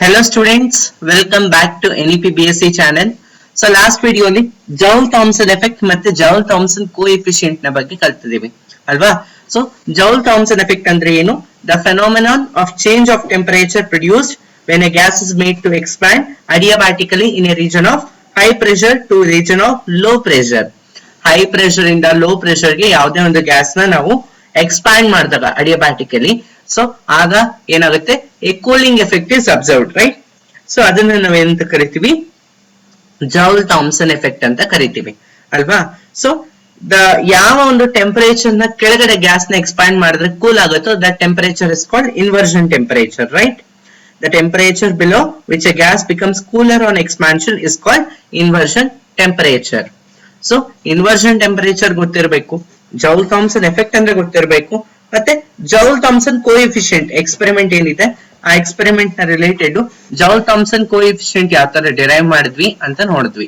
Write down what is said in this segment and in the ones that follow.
Hello students, welcome back to NEP BSc channel. So last video ಅಲ್ಲಿ Joule-Thomson effect ಮತ್ತೆ Joule-Thomson coefficient ನ ಬಗ್ಗೆ ಕಲಿತಿದ್ದೀವಿ ಅಲ್ವಾ? So Joule-Thomson effect ಅಂದ್ರೆ ಏನು? The phenomenon of change of temperature produced when a gas is made to expand adiabatically in a region of high pressure to region of low pressure. High pressure ಇಂದ low pressure ಗೆ ಯಾವುದೇ ಒಂದು gas ನ ನಾವು expand ಮಾಡಿದಾಗ adiabatically so ಆಗ ಏನಾಗುತ್ತೆ A cooling effect is observed right. So ಅದನ್ನ ನಾವೇನಂತ ಕರಿತೀವಿ, Joule-Thomson ಎಫೆಕ್ಟ್ ಅಂತ ಕರಿತೀವಿ ಅಲ್ವಾ. ಸೊ ಯಾವ ಒಂದು ಟೆಂಪರೇಚರ್ ನ ಕೆಳಗಡೆ ಗ್ಯಾಸ್ ನ ಎಕ್ಸ್ಪ್ಯಾಂಡ್ ಮಾಡಿದ್ರೆ ಕೂಲ್ ಆಗುತ್ತೋ that temperature is called inversion temperature right. The temperature below which a gas becomes cooler on expansion is called inversion temperature. So inversion temperature ಗೊತ್ತಿರಬೇಕು, Joule-Thomson effect ಅಂದ್ರೆ ಗೊತ್ತಿರಬೇಕು, ಮತ್ತೆ Joule-Thomson coefficient ಎಕ್ಸ್ಪೆರಿಮೆಂಟ್ ಏನಿದೆ ಆ experiment ನ related Joule-Thomson coefficient ಯಾವ ತರ derive ಮಾಡಿದ್ವಿ ಅಂತ ನೋಡಿದ್ವಿ.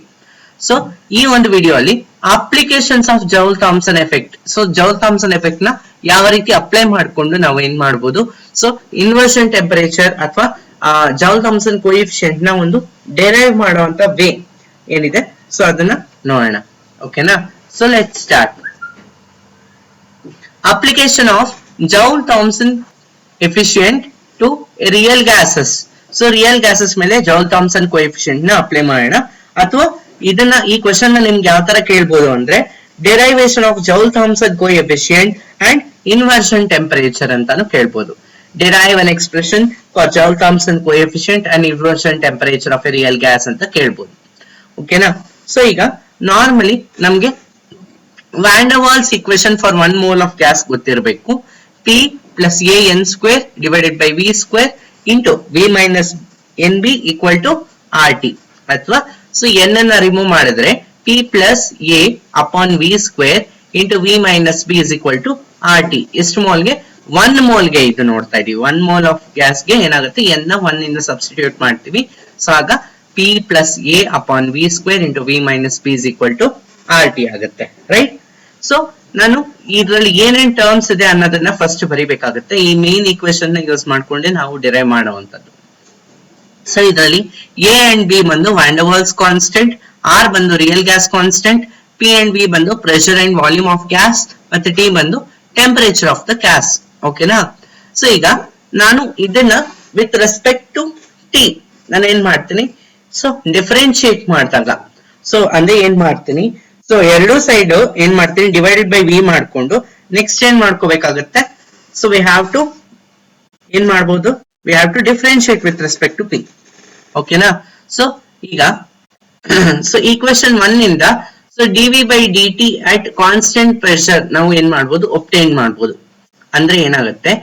ಸೊ ಈ ಒಂದು ವಿಡಿಯೋ ಅಲ್ಲಿ applications of Joule-Thomson effect, so Joule-Thomson effect ನ ಯಾವ ರೀತಿ ಅಪ್ಲೈ ಮಾಡ್ಕೊಂಡು ನಾವು ಏನ್ ಮಾಡಬಹುದು, ಸೊ ಇನ್ವರ್ಷನ್ ಟೆಂಪರೇಚರ್ ಅಥವಾ Joule-Thomson coefficient ನ ಒಂದು ಡಿರೈವ್ ಮಾಡುವಂತ ವೇ ಏನಿದೆ ಸೊ ಅದನ್ನ ನೋಡೋಣ. ಓಕೆನಾ? So let start. Application of Joule-Thomson efficient to real gases. So real gases ಮೇಲೆ Joule-Thomson coefficient ನ ಅಪ್ಲೈ ಮಾಡೋಣ. ಅಥವಾ ಇದನ್ನ ಈ ಕ್ವೆಶ್ಚನ್ ನ ನಿಮ್ಗೆ ಯಾವ ತರ ಕೇಳ್ಬೋದು ಅಂದ್ರೆ ಡೆರೈವೇಶನ್ of Joule-Thomson coefficient and inversion temperature ಅಂತಾನು ಕೇಳ್ಬೋದು. Derive an expression for Joule-Thomson coefficient and inversion temperature of a real gas ಅಂತ ಕೇಳ್ಬೋದು. ಓಕೆನಾ? ಸೊ ಈಗ ನಾರ್ಮಲಿ ನಮ್ಗೆ Van der Waals equation for 1 mole of gas ಗೊತ್ತಿರಬೇಕು. P plus A n square divided by V square into V minus NB equal to RT. ಅಥವಾ so n ಅನ್ನ remove ಮಾಡಿದ್ರೆ P plus A upon V square into V minus B is equal to RT. ಎಷ್ಟು ಮೋಲ್ಗೆ? 1 ಮೋಲ್ಗೆ ಇದು ನೋಡ್ತಾ ಇದೀವಿ. 1 mole of gas ಗೆ ಏನಾಗುತ್ತೆ, n ನ 1 ಇಂದ ಸಬ್ಸ್ಟಿಟ್ಯೂಟ್ ಮಾಡ್ತೀವಿ. ಸೊ ಆಗ P plus A upon V square into V minus B is equal to RT ಆಗುತ್ತೆ ರೈಟ್. ಸೊ ನಾನು ಇದರಲ್ಲಿ ಏನೇನ್ ಟರ್ಮ್ಸ್ ಇದೆ ಅನ್ನೋದನ್ನ ಫಸ್ಟ್ ಬರಿಬೇಕಾಗುತ್ತೆ. ಈ ಮೇನ್ ಈಕ್ವೇಶನ್ ನ ಯೂಸ್ ಮಾಡ್ಕೊಂಡೆ ನಾವು ಡಿರೈವ್ ಮಾಡುವಂತದ್ದು. ಸೊ ಇದರಲ್ಲಿ ಎ ಅಂಡ್ ಬಿ ಬಂದು van der Waals constant, R ಬಂದು real gas constant, P and B ಬಂದು pressure and volume of gas, ಮತ್ತೆ ಟಿ ಬಂದು ಟೆಂಪರೇಚರ್ ಆಫ್ ದ ಗ್ಯಾಸ್. ಓಕೆನಾ? ಸೊ ಈಗ ನಾನು ಇದನ್ನ ವಿತ್ ರೆಸ್ಪೆಕ್ಟ್ ಟು ಟಿ ನಾನು ಏನ್ ಮಾಡ್ತೀನಿ, ಸೊ ಡಿಫರೆನ್ಶಿಯೇಟ್ ಮಾಡಿದಾಗ ಸೊ ಅಂದ್ರೆ ಏನ್ ಮಾಡ್ತೀನಿ, ಸೊ ಎರಡು ಸೈಡ್ ಏನ್ ಮಾಡ್ತೀನಿ ಡಿವೈಡೆಡ್ ಬೈ ವಿ ಮಾಡ್ಕೊಂಡು ನೆಕ್ಸ್ಟ್ ಏನ್ ಮಾಡ್ಕೋಬೇಕಾಗುತ್ತೆ, ಸೊ ವಿ ಹ್ಯಾವ್ ಟು ಏನ್ ಮಾಡ್ಬೋದು, we have to differentiate with respect to P. ಓಕೆನಾ? ಸೊ ಈಗ ಸೊ ಈಕ್ವೇಶನ್ 1 ಇಂದ so d V by d T at constant pressure ನಾವು ಏನ್ ಮಾಡ್ಬೋದು, ಒಬ್ಟೈನ್ ಮಾಡ್ಬೋದು. ಅಂದ್ರೆ ಏನಾಗುತ್ತೆ,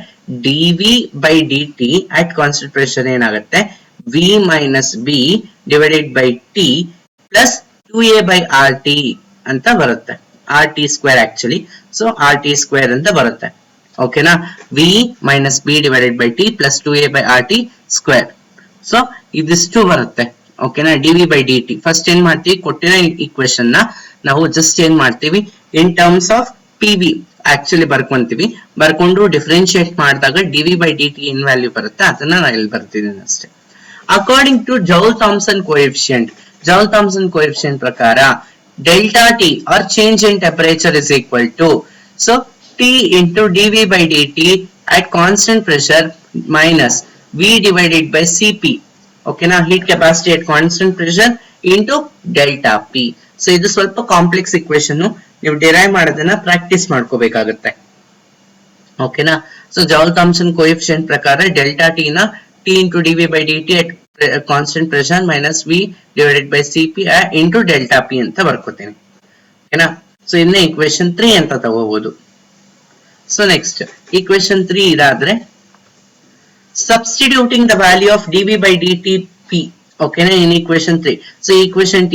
d V by d T at constant pressure ಏನಾಗುತ್ತೆ, V minus b divided by T plus 2a by RT ಅಂತ ಬರುತ್ತೆ. RT square actually, so RT square ಅಂತ ಬರುತ್ತೆ. ಓಕೆನಾ? V minus b divided by T plus 2a by RT square. So ಇದಿಷ್ಟು ಬರುತ್ತೆ. ಓಕೆನಾ? D V by d T first ಏನ್ ಮಾಡ್ತೀವಿ, ಕೊಟ್ಟಿರೋ ಈಕ್ವೇಶನ್ ನ ನಾವು ಜಸ್ಟ್ ಏನ್ ಮಾಡ್ತೀವಿ in terms of P V actually ಬರ್ಕೊಂತೀವಿ. ಬರ್ಕೊಂಡು ಡಿಫರೆನ್ಶಿಯೇಟ್ ಮಾಡಿದಾಗ d V by d T ಏನ್ ವ್ಯಾಲ್ಯೂ ಬರುತ್ತೆ ಅದನ್ನ ನಾನು ಇಲ್ಲಿ ಬರ್ತಿದ್ದೀನಿ ಅಷ್ಟೇ. According to Joule-Thomson coefficient, Joule-Thomson coefficient ಪ್ರಕಾರ delta T or change in temperature is equal to so T into dV by dt at constant pressure minus V divided by Cp. Okay na, heat capacity at constant pressure into delta P. So ಇದು ಸ್ವಲ್ಪ complex equation, ನೀವು derive ಮಾಡೋದನ್ನ practice ಮಾಡ್ಕೋಬೇಕಾಗುತ್ತೆ. ಓಕೆನಾ? So Joule-Thomson coefficient ಪ್ರಕಾರ delta T ನ T into dV by dt at constant pressure minus V divided by Cp into delta P ಅಂತ ಬರ್ಕೋತೀನಿ. ಓಕೆನಾ? ಸೊ ಇದನ್ನ ಈಕ್ವೇಶನ್ 3 ಅಂತ ತಗೋಬಹುದು. ಸೊ ನೆಕ್ಸ್ಟ್ ಈಕ್ವೇಶನ್ 3 ಇದಾದ್ರೆ substituting the value of dV by dt P. ಓಕೆನಾ? ಇನ್ equation 3. So equation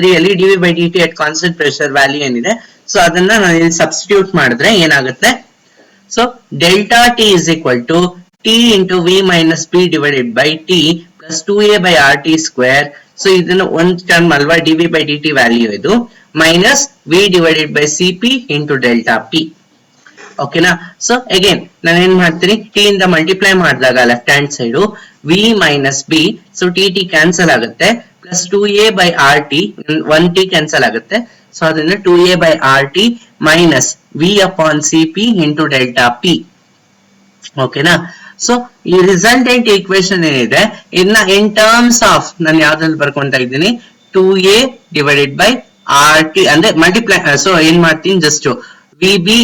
3 ಅಲ್ಲಿ dV by dt at constant pressure value ಏನಿದೆ so ಅದನ್ನ ನಾನು ಇಲ್ಲಿ ಸಬ್ಸ್ಟಿಟ್ಯೂಟ್ ಮಾಡಿದ್ರೆ ಏನಾಗುತ್ತೆ, so delta T is equal to T into V minus B divided by T plus 2a by RT square. ಸೊ ಇದನ್ನ ಒಂದು ಟರ್ಮ್ ಅಲ್ವಾ, dV by dt ವ್ಯಾಲ್ಯೂ ಇದು, minus V divided by Cp into delta P. ಓಕೆನಾ. So again ನಾನು ಏನ್ ಮಾಡ್ತೀನಿ, ಟಿ ಇಂದ ಮಲ್ಟಿಪ್ಲೈ ಮಾಡಿದಾಗ left hand side V minus b, so T T cancel ಆಗುತ್ತೆ, plus 2a by rt, 1t cancel ಆಗುತ್ತೆ, ಸೊ ಅದರಿಂದ 2a by rt minus v upon C P into delta P. ಓಕೆನಾ. So ಈ resultant equation ಏನಿದೆ ಇದನ್ನ ಇನ್ terms of ನಾನು ಯಾವ್ದ್ರಲ್ಲಿ ಬರ್ಕೊಂತ ಇದ್ದೀನಿ, 2a divided by r t ಅಂದ್ರೆ ಮಲ್ಟಿಪ್ಲೈ. ಸೊ ಏನ್ ಮಾಡ್ತೀನಿ, just v b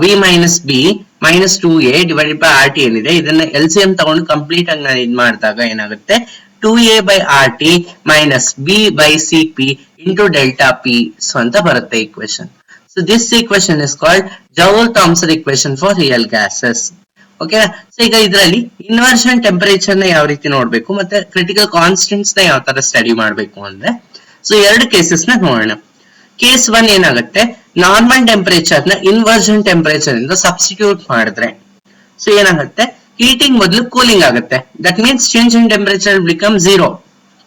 v minus b minus 2a divided by r t ಏನಿದೆ ಇದನ್ನ ಎಲ್ ಸಿ ಎಂ ತಗೊಂಡು ಕಂಪ್ಲೀಟ್ ಆಗಿ ನಾನು ಇದ್ ಮಾಡಿದಾಗ ಏನಾಗುತ್ತೆ, 2a by rt minus b by cp into delta p, so ಅಂತ ಬರುತ್ತೆ equation. So this equation is called Joule-Thomson equation for real gases. Okay, so ಈಗ ಇದರಲ್ಲಿ ಇನ್ವರ್ಷನ್ ಟೆಂಪರೇಚರ್ ನ ಯಾವ ರೀತಿ ನೋಡ್ಬೇಕು ಮತ್ತೆ ಕ್ರಿಟಿಕಲ್ ಕಾನ್ಸ್ಟೆಂಟ್ಸ್ ನ ಯಾವ ತರ ಸ್ಟಡಿ ಮಾಡ್ಬೇಕು ಅಂದ್ರೆ, ಸೊ ಎರಡು ಕೇಸಸ್ ನ ನೋಡೋಣ. ಕೇಸ್ 1 ಏನಾಗುತ್ತೆ, ನಾರ್ಮಲ್ ಟೆಂಪರೇಚರ್ ನ ಇನ್ವರ್ಷನ್ ಟೆಂಪರೇಚರ್ ಇಂದ ಸಬ್ಸ್ಟಿಟ್ಯೂಟ್ ಮಾಡಿದ್ರೆ ಸೊ ಏನಾಗುತ್ತೆ, ಹೀಟಿಂಗ್ ಬದಲು ಕೂಲಿಂಗ್ ಆಗುತ್ತೆ. That means change in temperature become 0,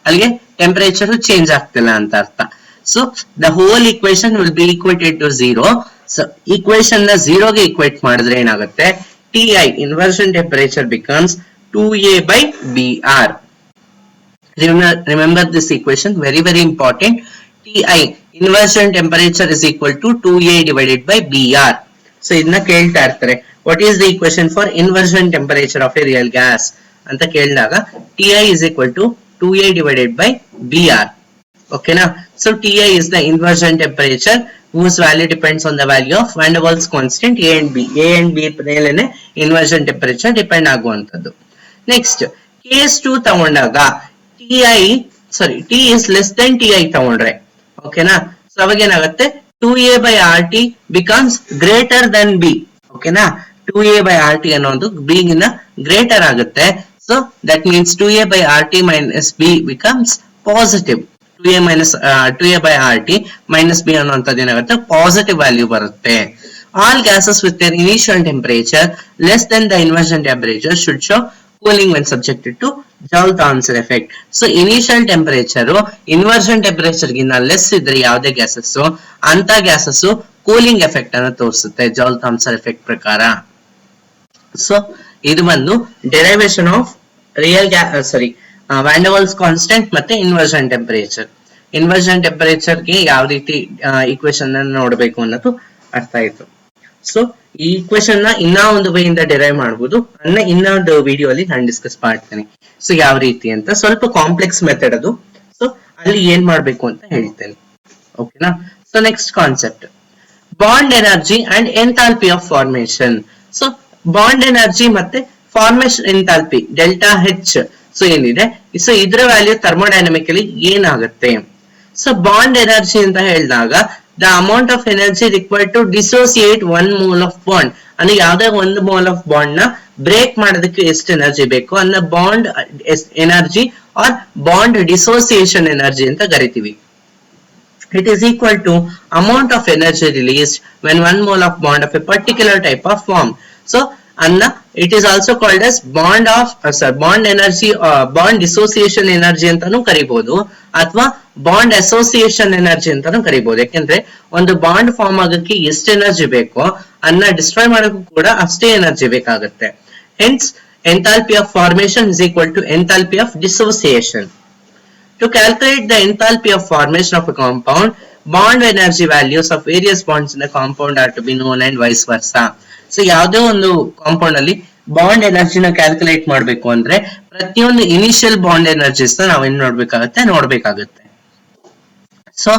ಅಲ್ಲಿಗೆ ಟೆಂಪರೇಚರ್ ಚೇಂಜ್ ಆಗ್ತಿಲ್ಲ ಅಂತ ಅರ್ಥ. So the whole equation will be equated to 0. So equation ನ 0 ಗೆ ಈಕ್ವೇಟ್ ಮಾಡಿದ್ರೆ ಏನಾಗುತ್ತೆ, t i inversion temperature becomes 2a by br. Remember this equation, very very important. Ti inversion temperature is equal to 2a divided by br. So ಇದನ್ನ ಕೇಳ್ತಾ ಇರ್ತಾರೆ, what is the equation for inversion temperature of a real gas ಅಂತ ಕೇಳಿದಾಗ Ti is equal to 2a divided by br. Okay na. So Ti is the inversion temperature whose value depends on the value of van der Waals constant a and b. A and b ಮೇಲೆನೆ inversion temperature depend ಆಗುವಂತದ್ದು. Next case 2 ತಗೊಂಡಾಗ T is less than Ti ತಗೊಂಡ್ರೆ ಓಕೆನಾ, so ಅವಾಗ ಏನಾಗುತ್ತೆ, 2a by rt becomes greater than b. ಓಕೆನಾ, 2a by rt ಅನ್ನೋದು b ಗಿನ್ನ greater ಆಗುತ್ತೆ. So that means 2a by rt minus b becomes positive. 2a by rt minus b ಅನ್ನುವಂಥದ್ದು ಏನಾಗುತ್ತೆ, positive value ಬರುತ್ತೆ. All gases with their initial temperature less than the inversion temperature should show cooling when subjected to Joule-Thomson effect. So initial temperature inversion temperature ಗಿನ್ನ less ಇದ್ರೆ ಯಾವುದೇ gases ಅಂತ gases cooling effect ಅನ್ನು ತೋರಿಸುತ್ತೆ Joule-Thomson effect ಪ್ರಕಾರ. So ಇದು ಬಂದು derivation of real van der Waals constant ಮತ್ತೆ ಇನ್ವರ್ಷನ್ ಟೆಂಪರೇಚರ್. ಇನ್ವರ್ಷನ್ ಟೆಂಪರೇಚರ್ ಗೆ ಯಾವ ರೀತಿ ಈಕ್ವೇಶನ್ ಅನ್ನು ನೋಡಬೇಕು ಅನ್ನೋದು ಅರ್ಥ ಆಯ್ತು. ಸೊ ಈ ಈಕ್ವೇಶನ್ ನ ಇನ್ನ ಒಂದು ವೇ ಇಂದ ಡಿರೈವ್ ಮಾಡಬಹುದು, ಅದನ್ನ ಇನ್ನೊಂದು ವಿಡಿಯೋ ಅಲ್ಲಿ ನಾನು ಡಿಸ್ಕಸ್ ಮಾಡ್ತೇನೆ. ಸೊ ಯಾವ ರೀತಿ ಅಂತ, ಸ್ವಲ್ಪ ಕಾಂಪ್ಲೆಕ್ಸ್ ಮೆಥಡ್ ಅದು. ಸೊ ಅಲ್ಲಿ ಏನ್ ಮಾಡ್ಬೇಕು ಅಂತ ಹೇಳ್ತೇನೆ. ಓಕೆನಾ. So next concept, bond energy and enthalpy of formation. So bond energy ಮತ್ತೆ ಫಾರ್ಮೇಶನ್ ಎಂಥಾಲ್ಪಿ ಡೆಲ್ಟಾ ಹೆಚ್ ಸೊ ಏನಿದೆ, ಸೊ ಇದ್ರ ವ್ಯಾಲ್ಯೂ ಥರ್ಮೋಡೈನಮಿಕಲಿ ಏನಾಗುತ್ತೆ. ಸೊ ಬಾಂಡ್ ಎನರ್ಜಿ ಅಂತ ಹೇಳಿದಾಗ the amount of energy required to dissociate one mole of bond, ಅಂದ್ರೆ ಯಾವುದೇ ಒಂದು mole of bond ನ ಬ್ರೇಕ್ ಮಾಡೋದಕ್ಕೆ ಎಷ್ಟು ಎನರ್ಜಿ ಬೇಕು ಅನ್ನ bond energy or bond dissociation energy ಅಂತ ಕರಿತೀವಿ. It is equal to amount of energy released when one mole of bond of a particular type of form. So it is also called as bond energy, bond dissociation energy ಅಂತಾನೂ ಕರಿಬಹುದು, ಅಥವಾ bond association energy ಅಂತಾನೂ ಕರಿಬಹುದು. ಯಾಕೆಂದ್ರೆ ಒಂದು bond form ಆಗೋಕ್ಕೆ ಎಷ್ಟು energy ಬೇಕೋ ಅನ್ನ ಡಿಸ್ಟ್ರಾಯ್ ಮಾಡೋಕ್ಕೂ ಕೂಡ ಅಷ್ಟೇ ಎನರ್ಜಿ ಬೇಕಾಗುತ್ತೆ. Hence enthalpy of formation is equal to enthalpy of dissociation. To calculate the enthalpy of formation of a compound, bond energy values of various bonds in a compound are to be known and vice versa. So ಯಾವುದೇ ಒಂದು compound ಅಲ್ಲಿ bond ಎನರ್ಜಿನ calculate ಮಾಡಬೇಕು ಅಂದ್ರೆ ಪ್ರತಿಯೊಂದು initial bond energies ನಾವೇನ್ ನೋಡ್ಬೇಕಾಗುತ್ತೆ. So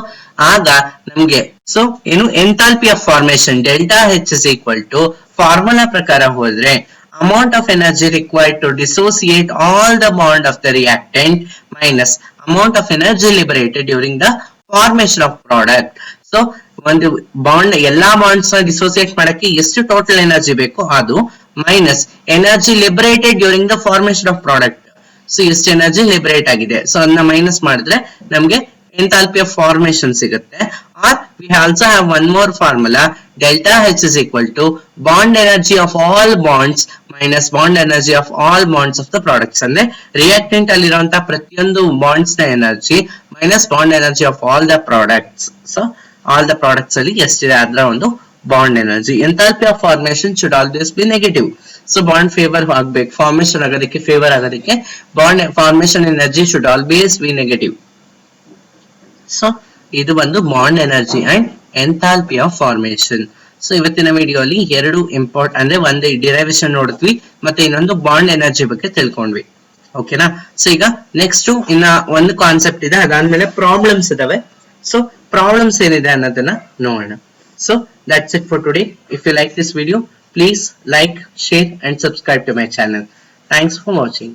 ಆಗ ನಮ್ಗೆ so ಏನು enthalpy of formation delta h is equal to formula ಪ್ರಕಾರ ಹೋದ್ರೆ amount of energy required to dissociate all the bond of the reactant minus amount of energy liberated during the formation of product. So ಒಂದು bond ಎಲ್ಲಾ bonds ನ dissociate ಮಾಡಕ್ಕೆ ಎಷ್ಟು total energy ಬೇಕು ಅದು minus energy liberated during the formation of product. So ಎಷ್ಟು energy liberate ಆಗಿದೆ, so ಅದನ್ನ ಮೈನಸ್ ಮಾಡಿದ್ರೆ ನಮ್ಗೆ enthalpy of formation ಸಿಗುತ್ತೆ. Or we also have one more formula, delta H is equal to bond energy of all bonds minus bond energy of all bonds of the products. ಅಂದ್ರೆ reactant ಅಲ್ಲಿರುವಂತಹ ಪ್ರತಿಯೊಂದು bonds ನ energy minus bond energy of all the products. So all the products ಅಲ್ಲಿ ಎಷ್ಟಿದೆ ಅದರ ಒಂದು bond energy. Enthalpy of formation should always B negative. So bond favour ಆಗ್ಬೇಕು, formation ಆಗೋದಕ್ಕೆ ಫೇವರ್ ಆಗೋದಕ್ಕೆ bond formation energy should always B negative. So ಇದು ಒಂದು bond energy and enthalpy of formation. So ಇವತ್ತಿನ ವಿಡಿಯೋ ಅಲ್ಲಿ ಎರಡು ಅಂದ್ರೆ ಒಂದು ಡಿರೈವೇಶನ್ ನೋಡಿದ್ವಿ, ಮತ್ತೆ ಇನ್ನೊಂದು ಬಾಂಡ್ ಎನರ್ಜಿ ಬಗ್ಗೆ ತಿಳ್ಕೊಂಡ್ವಿ. ಓಕೆನಾ? ಸೊ ಈಗ ನೆಕ್ಸ್ಟ್ ಇನ್ನ ಒಂದು ಕಾನ್ಸೆಪ್ಟ್ ಇದೆ, ಅದಾದ್ಮೇಲೆ ಪ್ರಾಬ್ಲಮ್ಸ್ ಇದಾವೆ. ಸೊ ಪ್ರಾಬ್ಲಮ್ಸ್ ಏನಿದೆ ಅನ್ನೋದನ್ನ ನೋಡೋಣ. So that's it for today. If you like this video, please like, share and subscribe to my channel. Thanks for watching.